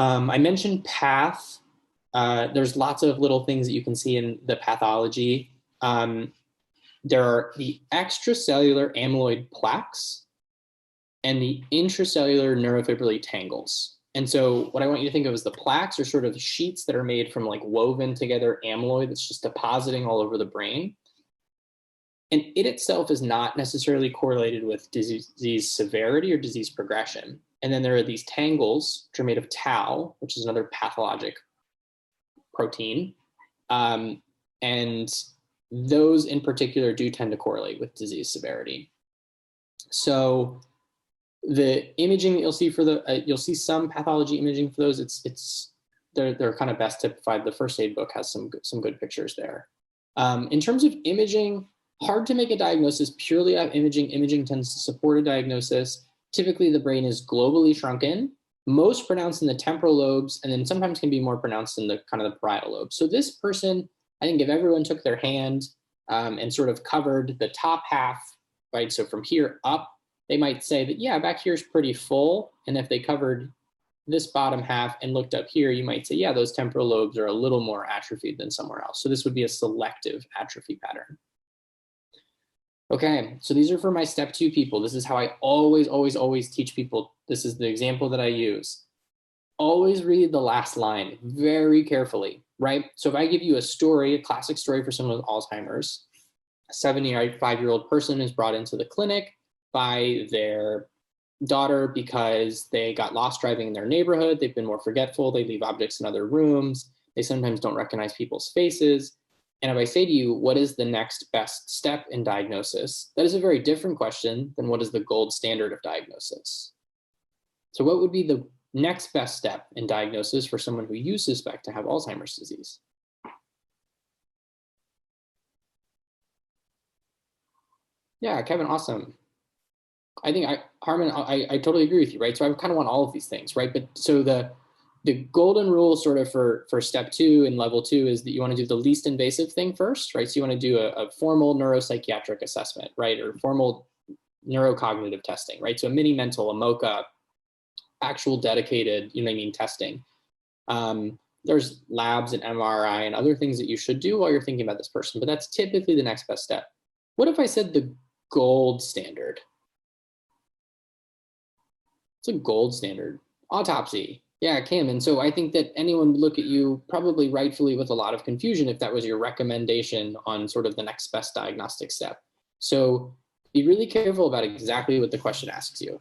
I mentioned path. There's lots of little things that you can see in the pathology. There are the extracellular amyloid plaques and the intracellular neurofibrillary tangles. And so what I want you to think of is the plaques are sort of sheets that are made from like woven together amyloid that's just depositing all over the brain. And it itself is not necessarily correlated with disease severity or disease progression. And then there are these tangles, which are made of tau, which is another pathologic protein. And those in particular do tend to correlate with disease severity. So the imaging that you'll see for the, you'll see some pathology imaging for those. They're kind of best typified. The first aid book has some good pictures there. In terms of imaging, hard to make a diagnosis purely out of imaging. Imaging tends to support a diagnosis. Typically, the brain is globally shrunken, most pronounced in the temporal lobes, and then sometimes can be more pronounced in the kind of the parietal lobes. So this person, I think if everyone took their hand and sort of covered the top half, right? So from here up, they might say that, yeah, back here is pretty full. And if they covered this bottom half and looked up here, you might say, yeah, those temporal lobes are a little more atrophied than somewhere else. So this would be a selective atrophy pattern. Okay, so these are for my step 2 people. This is how I always teach people. This is the example that I use. Always read the last line very carefully, right? So if I give you a story, a classic story for someone with Alzheimer's, a 75-year-old person is brought into the clinic by their daughter because they got lost driving in their neighborhood. They've been more forgetful. They leave objects in other rooms. They sometimes don't recognize people's faces. And if I say to you, what is the next best step in diagnosis? That is a very different question than what is the gold standard of diagnosis. So what would be the next best step in diagnosis for someone who you suspect to have Alzheimer's disease? Yeah, Kevin, awesome. I think Harmon, I totally agree with you, right? So I kind of want all of these things, right? But so the golden rule sort of for step 2 and level 2 is that you want to do the least invasive thing first, right? So you want to do a formal neuropsychiatric assessment, right? Or formal neurocognitive testing, right? So a mini mental, a MOCA, actual dedicated, testing. There's labs and MRI and other things that you should do while you're thinking about this person, but that's typically the next best step. What if I said the gold standard? It's a gold standard. Autopsy. Yeah, Kim. And so I think that anyone would look at you probably rightfully with a lot of confusion if that was your recommendation on sort of the next best diagnostic step. So be really careful about exactly what the question asks you.